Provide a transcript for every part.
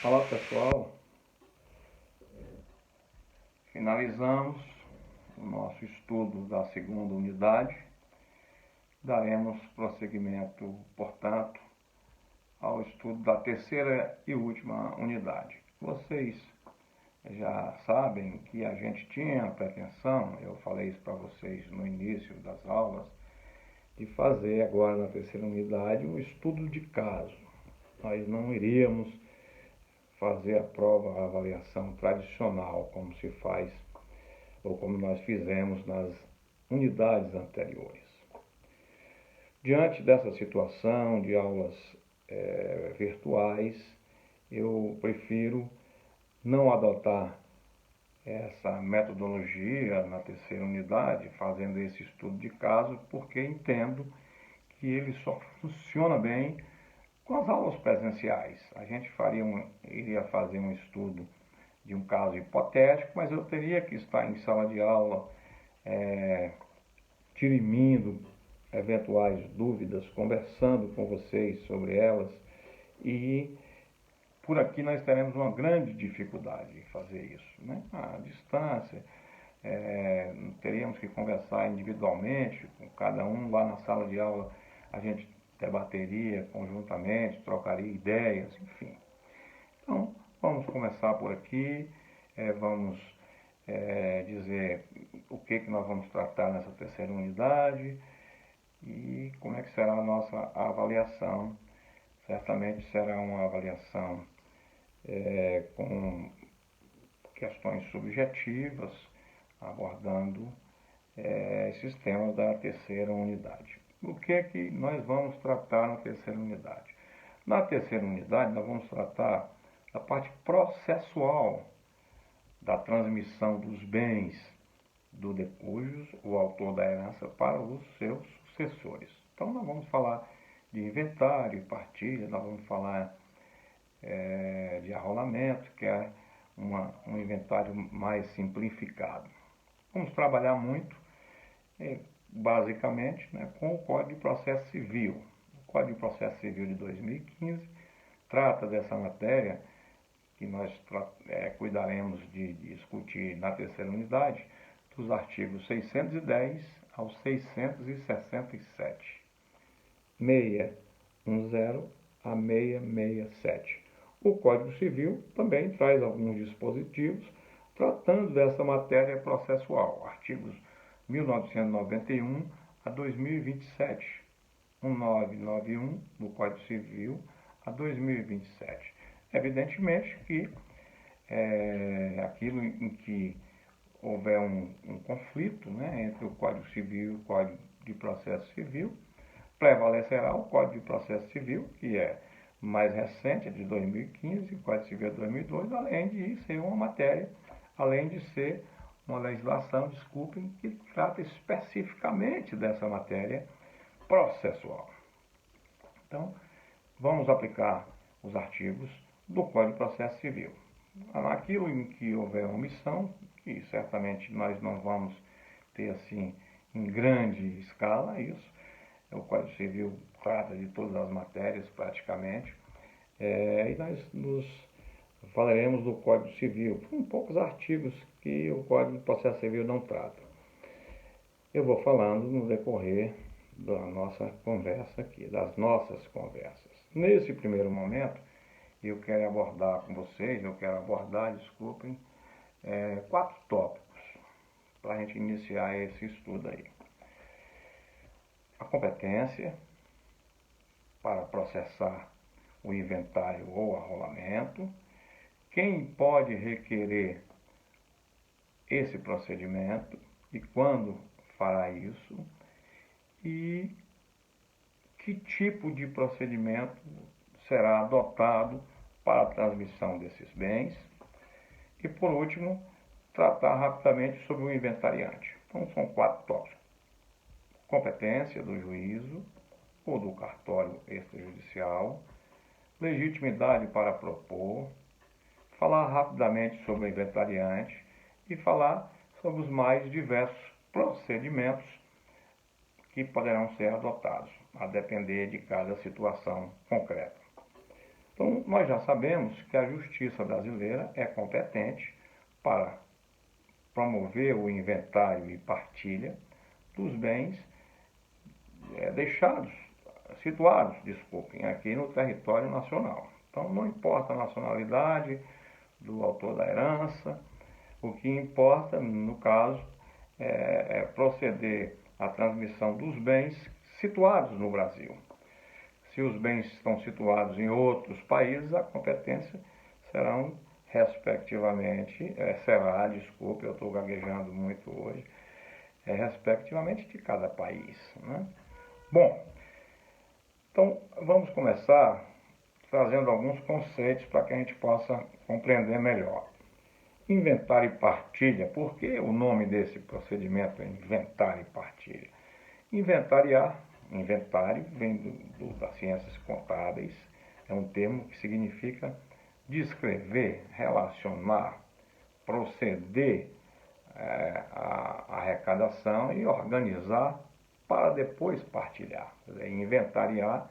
Olá pessoal, finalizamos o nosso estudo da segunda unidade. Daremos prosseguimento, portanto, ao estudo da terceira e última unidade. Vocês já sabem que a gente tinha a pretensão, eu falei isso para vocês no início das aulas, de fazer agora na terceira unidade um estudo de caso. Nós não iríamos fazer a prova, a avaliação tradicional, como se faz, ou como nós fizemos nas unidades anteriores. Diante dessa situação de aulas virtuais, eu prefiro não adotar essa metodologia na terceira unidade, fazendo esse estudo de caso, porque entendo que ele só funciona bem com as aulas presenciais. A gente iria fazer um estudo de um caso hipotético, mas eu teria que estar em sala de aula, dirimindo eventuais dúvidas, conversando com vocês sobre elas, e por aqui nós teremos uma grande dificuldade em fazer isso, né? À distância, teríamos que conversar individualmente com cada um lá na sala de aula, a gente debateria conjuntamente, trocaria ideias, enfim. Então, vamos começar por aqui, vamos dizer o que nós vamos tratar nessa terceira unidade e como é que será a nossa avaliação. Certamente será uma avaliação com questões subjetivas, abordando esses temas da terceira unidade. O que é que nós vamos tratar na terceira unidade? Na terceira unidade, nós vamos tratar da parte processual da transmissão dos bens do decujus, o autor da herança, para os seus sucessores. Então, nós vamos falar de inventário e partilha, nós vamos falar de arrolamento, que é um inventário mais simplificado. Vamos trabalhar muito, basicamente, com o Código de Processo Civil. O Código de Processo Civil de 2015 trata dessa matéria que nós cuidaremos de discutir na terceira unidade, dos artigos 610 ao 667, 610 a 667. O Código Civil também traz alguns dispositivos tratando dessa matéria processual, artigos 1991 a 2027, 1991 do Código Civil a 2027. Evidentemente que aquilo em que houver um conflito, entre o Código Civil e o Código de Processo Civil, prevalecerá o Código de Processo Civil, que é mais recente, é de 2015, o Código Civil é de 2002, além de ser uma matéria, além de ser uma legislação, que trata especificamente dessa matéria processual. Então, vamos aplicar os artigos do Código de Processo Civil. Aquilo em que houver omissão, que certamente nós não vamos ter assim em grande escala isso, o Código Civil trata de todas as matérias praticamente, e nós nos falaremos do Código Civil, com poucos artigos que o Código de Processo Civil não trata. Eu vou falando no decorrer da nossa conversa aqui, das nossas conversas. Nesse primeiro momento, eu quero abordar, desculpem, 4 tópicos para a gente iniciar esse estudo aí. A competência para processar o inventário ou arrolamento, quem pode requerer esse procedimento e quando fará isso, e que tipo de procedimento será adotado para a transmissão desses bens. E, por último, tratar rapidamente sobre o inventariante. Então, são 4 tópicos. Competência do juízo ou do cartório extrajudicial, legitimidade para propor, falar rapidamente sobre o inventariante e falar sobre os mais diversos procedimentos que poderão ser adotados, a depender de cada situação concreta. Então, nós já sabemos que a justiça brasileira é competente para promover o inventário e partilha dos bens situados, aqui no território nacional. Então, não importa a nacionalidade do autor da herança, o que importa, no caso, é proceder à transmissão dos bens situados no Brasil. Se os bens estão situados em outros países, a competência serão, respectivamente, eu estou gaguejando muito hoje, respectivamente de cada país, né? Bom, então vamos começar trazendo alguns conceitos para que a gente possa compreender melhor. Inventário e partilha. Por que o nome desse procedimento é inventário e partilha? Inventário vem das ciências contábeis, é um termo que significa descrever, relacionar, proceder à arrecadação e organizar para depois partilhar. Quer dizer, inventariar,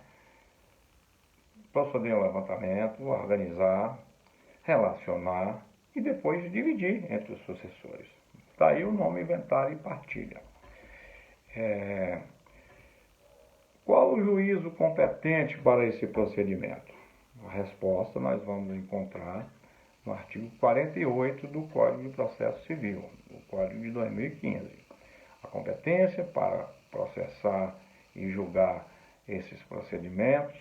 proceder ao levantamento, organizar, relacionar e depois dividir entre os sucessores. Daí o nome inventário e partilha. Qual o juízo competente para esse procedimento? A resposta nós vamos encontrar no artigo 48 do Código de Processo Civil, do Código de 2015. A competência para processar e julgar esses procedimentos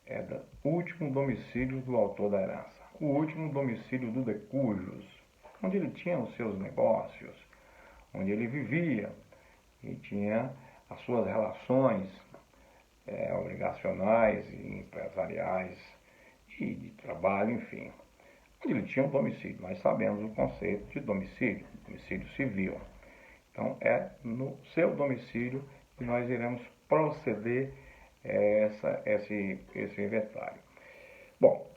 é do último domicílio do autor da herança, o último domicílio do decujus, onde ele tinha os seus negócios, onde ele vivia e tinha as suas relações obrigacionais e empresariais e de trabalho, enfim. Ele tinha um domicílio, nós sabemos o conceito de domicílio civil. Então, é no seu domicílio que nós iremos proceder esse inventário. Bom,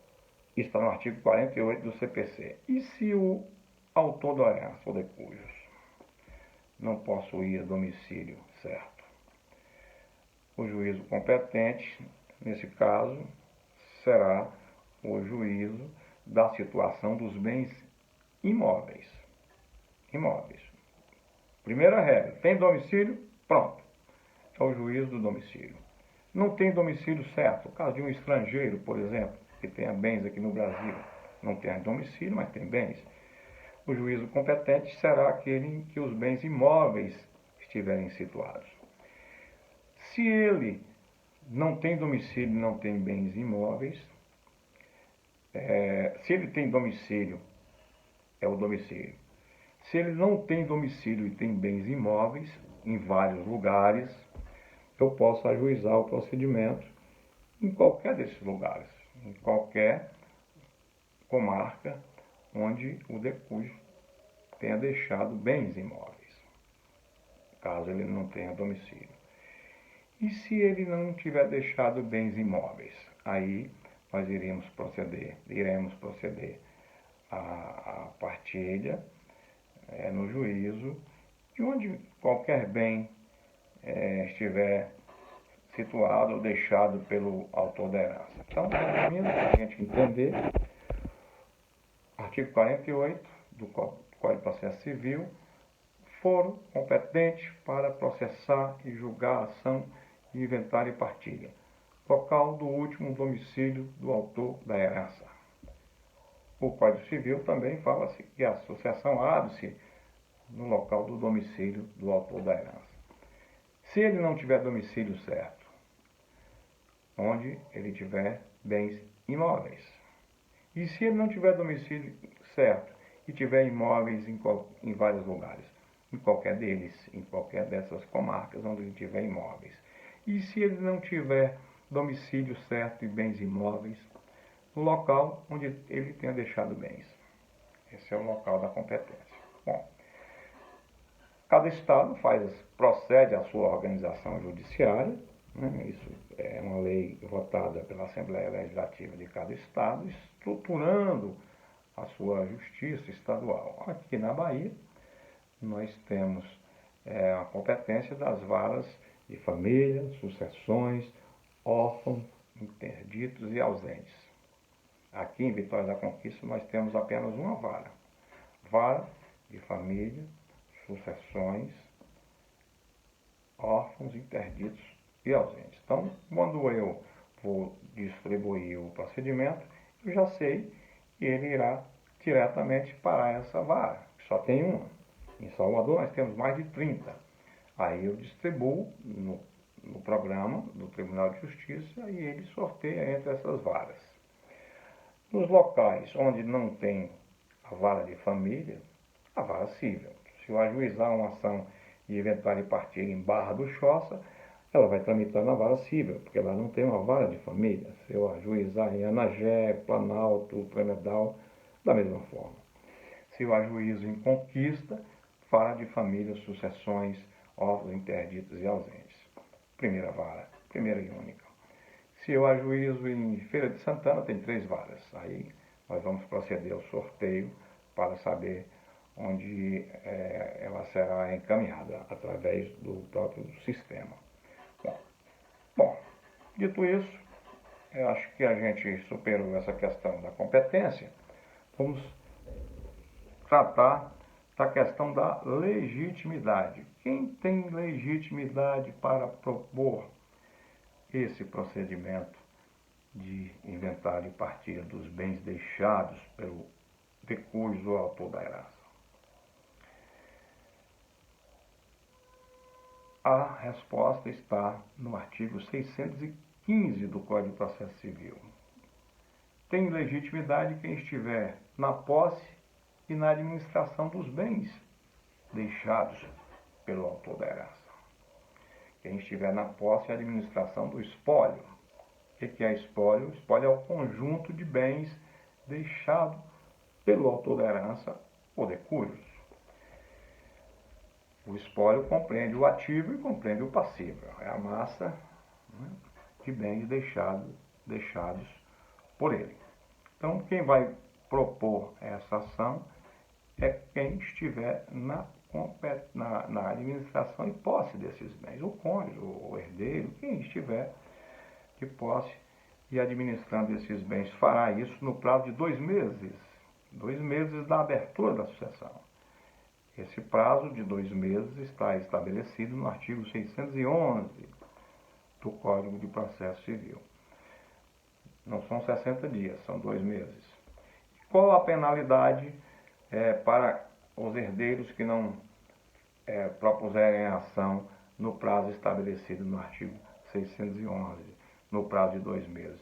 isso está no artigo 48 do CPC. E se o autor da herança, ou decujus, não possuía domicílio certo? O juízo competente, nesse caso, será o juízo da situação dos bens imóveis. Primeira regra, tem domicílio? Pronto. É o juízo do domicílio. Não tem domicílio certo. O caso de um estrangeiro, por exemplo, que tenha bens aqui no Brasil, não tem domicílio, mas tem bens. O juízo competente será aquele em que os bens imóveis estiverem situados. Se ele não tem domicílio, não tem bens imóveis, se ele tem domicílio, é o domicílio. Se ele não tem domicílio e tem bens imóveis em vários lugares, eu posso ajuizar o procedimento em qualquer desses lugares, em qualquer comarca onde o decujus tenha deixado bens imóveis, caso ele não tenha domicílio. E se ele não tiver deixado bens imóveis, aí nós iremos proceder à partilha no juízo de onde qualquer bem estiver situado ou deixado pelo autor da herança. Então, resumindo, para a gente entender, artigo 48 do Código de Processo Civil, foro competente para processar e julgar a ação de inventário e partilha. Local do último domicílio do autor da herança. O Código Civil também fala-se que a associação abre-se no local do domicílio do autor da herança. Se ele não tiver domicílio certo, onde ele tiver bens imóveis. E se ele não tiver domicílio certo e tiver imóveis em vários lugares, em qualquer deles, em qualquer dessas comarcas onde ele tiver imóveis. E se ele não tiver domicílio certo e bens imóveis, no local onde ele tenha deixado bens. Esse é o local da competência. Bom, cada estado procede à sua organização judiciária, né? Isso é uma lei votada pela Assembleia Legislativa de cada estado, estruturando a sua justiça estadual. Aqui na Bahia, nós temos a competência das varas de família, sucessões, órfãos, interditos e ausentes. aqui em Vitória da Conquista nós temos apenas uma vara. Vara de família, sucessões, órfãos, interditos e ausentes. Então, quando eu vou distribuir o procedimento, eu já sei que ele irá diretamente para essa vara, que só tem uma. Em Salvador nós temos mais de 30. Aí eu distribuo no programa do Tribunal de Justiça e ele sorteia entre essas varas. Nos locais onde não tem a vara de família, a vara civil. Se eu ajuizar uma ação de inventário e partilha em Barra do Choça, ela vai tramitar na vara civil, porque lá não tem uma vara de família. Se eu ajuizar em Anagé, Planalto, Tremedal, da mesma forma. Se eu ajuizo em Conquista, vara de família, sucessões, órfãos, interditos e ausentes. Primeira vara, primeira e única. Se eu ajuizo em Feira de Santana, tem 3 varas. Aí nós vamos proceder ao sorteio para saber onde ela será encaminhada através do próprio sistema. Bom, dito isso, eu acho que a gente superou essa questão da competência. Vamos tratar da questão da legitimidade. Quem tem legitimidade para propor esse procedimento de inventário e partilha dos bens deixados pelo decurso ou autor da herança? A resposta está no artigo 615 do Código de Processo Civil. Tem legitimidade quem estiver na posse e na administração dos bens deixados pelo autor da herança. Quem estiver na posse e administração do espólio. O que é espólio? O espólio é o conjunto de bens deixado pelo autor da herança ou decursos. O espólio compreende o ativo e compreende o passivo. É a massa, né, de bens deixados por ele. Então, quem vai propor essa ação é quem estiver na administração e posse desses bens. O cônjuge, o herdeiro, quem estiver de posse e administrando esses bens, fará isso no prazo de 2 meses. 2 meses da abertura da sucessão. Esse prazo de 2 meses está estabelecido no artigo 611 do Código de Processo Civil. Não são 60 dias, são 2 meses. Qual a penalidade para os herdeiros que não propuserem a ação no prazo estabelecido no artigo 611, no prazo de 2 meses?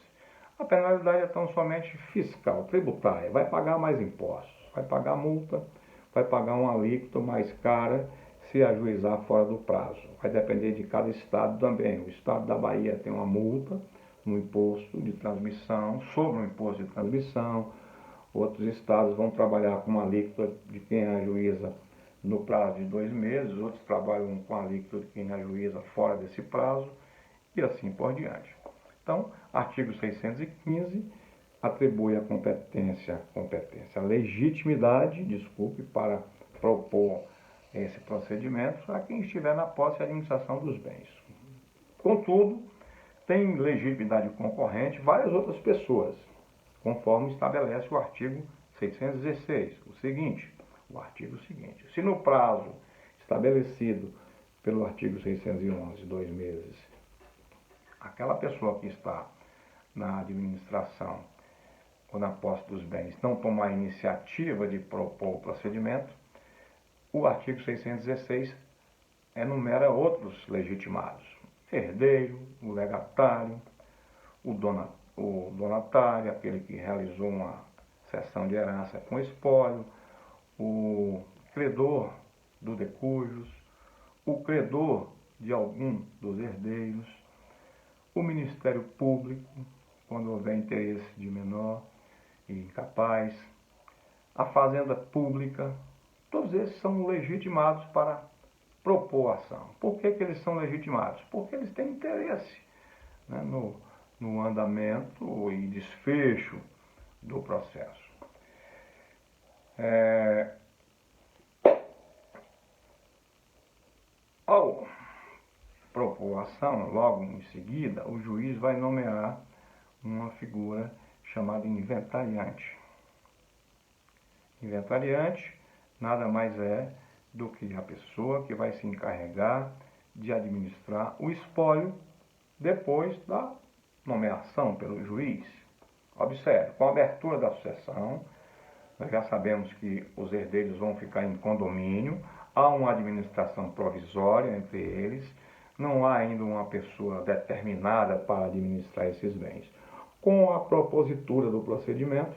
A penalidade é tão somente fiscal, tributária. Vai pagar mais impostos, vai pagar multa, vai pagar uma alíquota mais cara se ajuizar fora do prazo. Vai depender de cada estado também. O estado da Bahia tem uma multa no imposto de transmissão, sobre o imposto de transmissão. Outros estados vão trabalhar com uma alíquota de quem ajuiza no prazo de 2 meses, outros trabalham com a alíquota de quem ajuiza fora desse prazo, e assim por diante. Então, artigo 615 atribui a a legitimidade, para propor esse procedimento a quem estiver na posse e administração dos bens. Contudo, tem legitimidade concorrente várias outras pessoas, conforme estabelece o artigo 616, o artigo seguinte. Se no prazo estabelecido pelo artigo 611, 2 meses, aquela pessoa que está na administração ou na posse dos bens não tomar a iniciativa de propor o procedimento, o artigo 616 enumera outros legitimados: herdeiro, o legatário, o donatário, aquele que realizou uma cessão de herança com espólio, o credor do decujus, o credor de algum dos herdeiros, o Ministério Público, quando houver interesse de menor e incapaz, a Fazenda Pública. Todos esses são legitimados para propor ação. Por que eles são legitimados? Porque eles têm interesse, né, no andamento e desfecho do processo. Ao propor a ação, logo em seguida, o juiz vai nomear uma figura chamado inventariante. Inventariante nada mais é do que a pessoa que vai se encarregar de administrar o espólio depois da nomeação pelo juiz. Observe, com a abertura da sucessão, nós já sabemos que os herdeiros vão ficar em condomínio, há uma administração provisória entre eles, não há ainda uma pessoa determinada para administrar esses bens. Com a propositura do procedimento,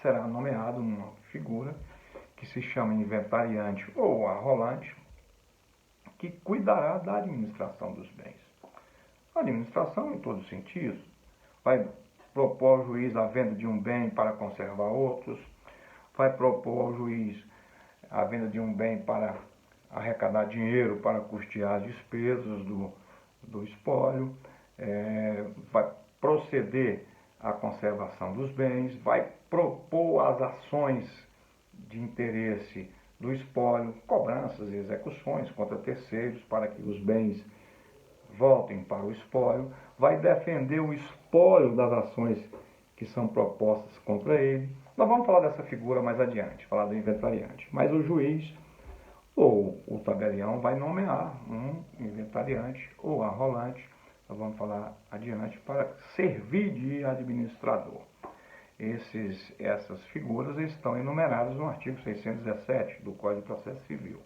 será nomeada uma figura que se chama inventariante ou arrolante, que cuidará da administração dos bens. A administração em todos os sentidos. Vai propor ao juiz a venda de um bem para conservar outros, vai propor ao juiz a venda de um bem para arrecadar dinheiro para custear as despesas do espólio, vai proceder à conservação dos bens, vai propor as ações de interesse do espólio, cobranças e execuções contra terceiros para que os bens voltem para o espólio, vai defender o espólio das ações que são propostas contra ele. Nós vamos falar dessa figura mais adiante, falar do inventariante. Mas o juiz ou o tabelião vai nomear um inventariante ou arrolante, nós vamos falar adiante, para servir de administrador. Essas figuras estão enumeradas no artigo 617 do Código de Processo Civil.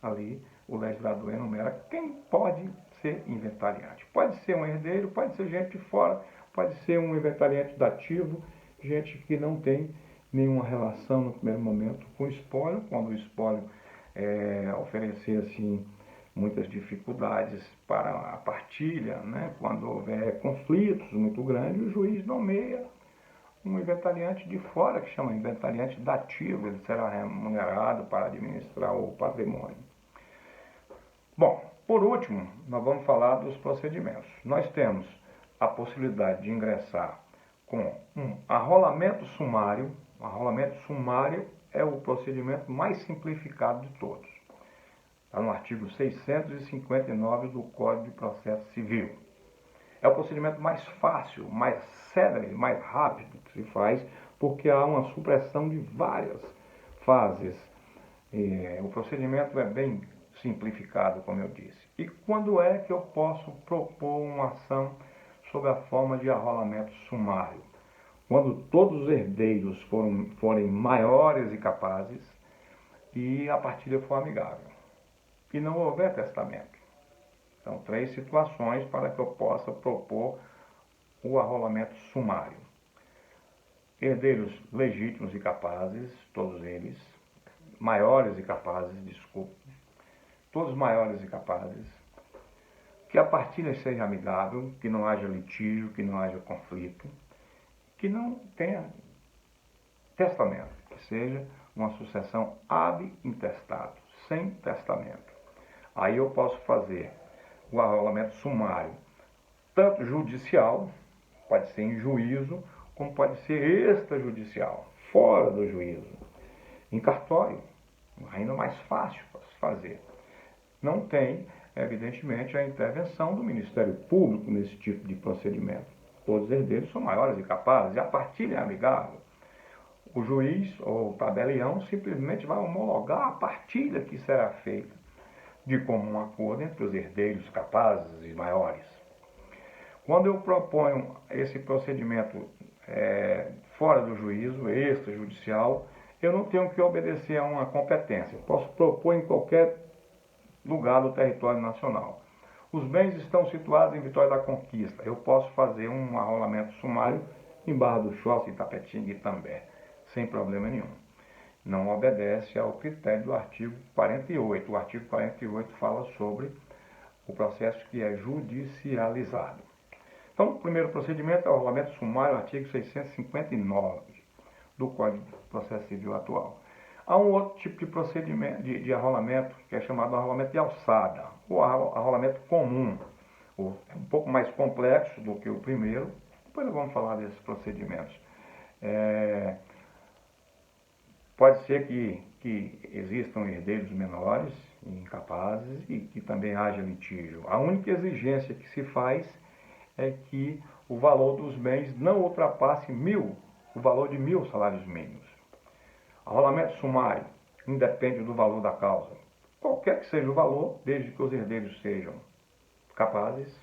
Ali, o legislador enumera quem pode ser inventariante. Pode ser um herdeiro, pode ser gente de fora, pode ser um inventariante dativo, gente que não tem nenhuma relação no primeiro momento com o espólio, quando o espólio oferecer assim, muitas dificuldades para a partilha, né? Quando houver conflitos muito grandes, o juiz nomeia um inventariante de fora, que chama inventariante dativo, ele será remunerado para administrar o patrimônio. Bom, por último, nós vamos falar dos procedimentos. Nós temos a possibilidade de ingressar com um arrolamento sumário. O arrolamento sumário é o procedimento mais simplificado de todos. Está no artigo 659 do Código de Processo Civil. É o procedimento mais fácil, mais célere, mais rápido que se faz, porque há uma supressão de várias fases. O procedimento é bem simplificado, como eu disse. E quando é que eu posso propor uma ação sob a forma de arrolamento sumário? Quando todos os herdeiros forem maiores e capazes e a partilha for amigável. E não houver testamento. São 3 situações para que eu possa propor o arrolamento sumário. Herdeiros legítimos e capazes, todos eles, maiores e capazes, todos maiores e capazes, que a partilha seja amigável, que não haja litígio, que não haja conflito, que não tenha testamento, que seja uma sucessão ab intestato, sem testamento. Aí eu posso fazer o arrolamento sumário, tanto judicial, pode ser em juízo, como pode ser extrajudicial, fora do juízo, em cartório, ainda mais fácil para se fazer. Não tem, evidentemente, a intervenção do Ministério Público nesse tipo de procedimento. Todos os herdeiros são maiores e capazes, e a partilha é amigável. O juiz ou o tabelião simplesmente vai homologar a partilha que será feita de comum acordo entre os herdeiros capazes e maiores. Quando eu proponho esse procedimento fora do juízo, extrajudicial, eu não tenho que obedecer a uma competência. Eu posso propor em qualquer lugar do território nacional. Os bens estão situados em Vitória da Conquista. Eu posso fazer um arrolamento sumário em Barra do Choça, Itapetinga e Itambé, sem problema nenhum. Não obedece ao critério do artigo 48. O artigo 48 fala sobre o processo que é judicializado. Então, o primeiro procedimento é o arrolamento sumário, artigo 659 do Código de Processo Civil atual. Há um outro tipo de procedimento de arrolamento, que é chamado arrolamento de alçada, ou arrolamento comum. É um pouco mais complexo do que o primeiro. Depois nós vamos falar desses procedimentos. Pode ser que existam herdeiros menores, incapazes, e que também haja litígio. A única exigência que se faz é que o valor dos bens não ultrapasse o valor de 1.000 salários mínimos. Arrolamento sumário independe do valor da causa. Qualquer que seja o valor, desde que os herdeiros sejam capazes,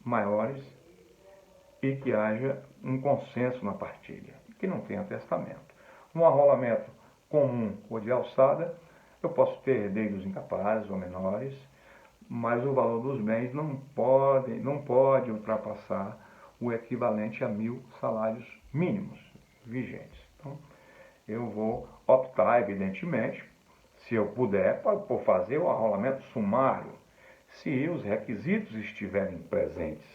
maiores e que haja um consenso na partilha, que não tenha testamento. No arrolamento comum ou de alçada, eu posso ter herdeiros incapazes ou menores, mas o valor dos bens não pode ultrapassar o equivalente a 1.000 salários mínimos vigentes. Então, eu vou optar, evidentemente, se eu puder, por fazer o arrolamento sumário, se os requisitos estiverem presentes.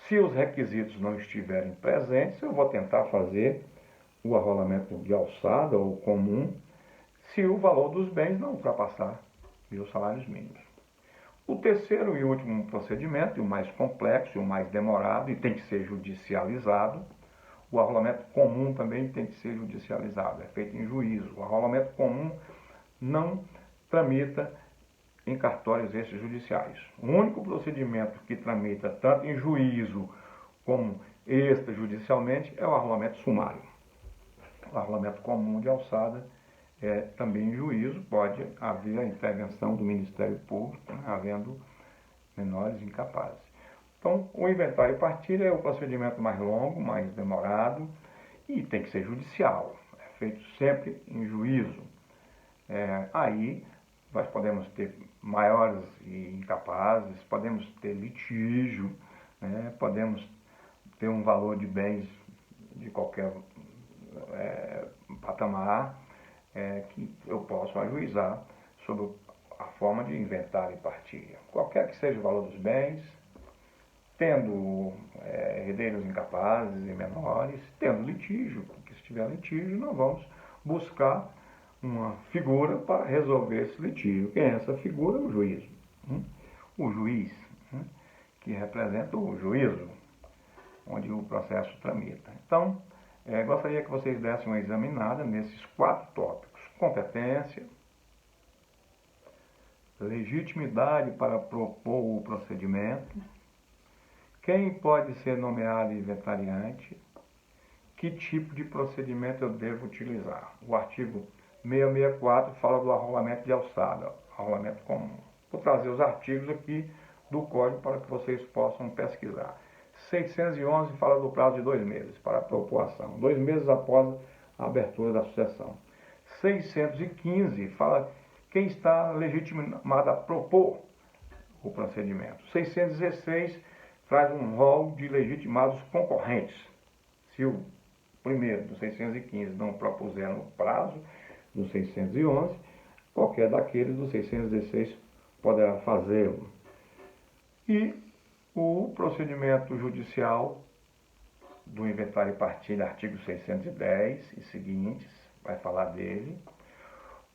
Se os requisitos não estiverem presentes, eu vou tentar fazer o arrolamento de alçada ou comum, se o valor dos bens não ultrapassar 1.000 salários mínimos. O terceiro e último procedimento, e o mais complexo e o mais demorado, e tem que ser judicializado, o arrolamento comum também tem que ser judicializado, é feito em juízo. O arrolamento comum não tramita em cartórios extrajudiciais. O único procedimento que tramita tanto em juízo como extrajudicialmente é o arrolamento sumário. O arrolamento comum de alçada é também em juízo, pode haver a intervenção do Ministério Público, né, havendo menores incapazes. Então, o inventário e partilha é o procedimento mais longo, mais demorado e tem que ser judicial, é feito sempre em juízo. Aí nós podemos ter maiores e incapazes, podemos ter litígio, né, podemos ter um valor de bens de qualquer patamar que eu posso ajuizar sobre a forma de inventário e partilha. Qualquer que seja o valor dos bens, tendo herdeiros incapazes e menores, tendo litígio, porque se tiver litígio, nós vamos buscar uma figura para resolver esse litígio. Quem é essa figura? O juiz. O juiz, que representa o juízo, onde o processo tramita. Então, gostaria que vocês dessem uma examinada nesses 4 tópicos: competência, legitimidade para propor o procedimento, quem pode ser nomeado inventariante, que tipo de procedimento eu devo utilizar. O artigo 664 fala do arrolamento de alçada, arrolamento comum. Vou trazer os artigos aqui do Código para que vocês possam pesquisar. 611 fala do prazo de 2 meses para a propor ação, 2 meses após a abertura da sucessão. 615 fala quem está legitimado a propor o procedimento. 616 traz um rol de legitimados concorrentes. Se o primeiro, do 615, não propuser no prazo do 611, qualquer daqueles do 616 poderá fazê-lo. E o procedimento judicial do inventário e partilha, artigo 610 e seguintes, vai falar dele.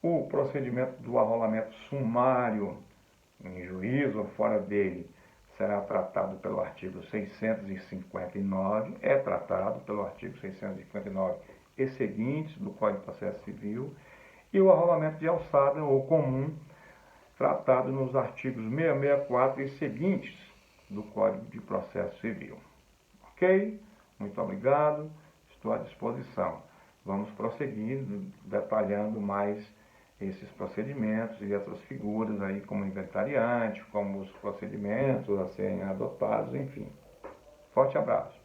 O procedimento do arrolamento sumário em juízo ou fora dele será tratado pelo artigo 659, é tratado pelo artigo 659 e seguintes do Código de Processo Civil, e o arrolamento de alçada ou comum, tratado nos artigos 664 e seguintes do Código de Processo Civil. Ok? Muito obrigado, estou à disposição. Vamos prosseguir detalhando mais esses procedimentos e essas figuras aí como inventariante, como os procedimentos a serem adotados, enfim. Forte abraço.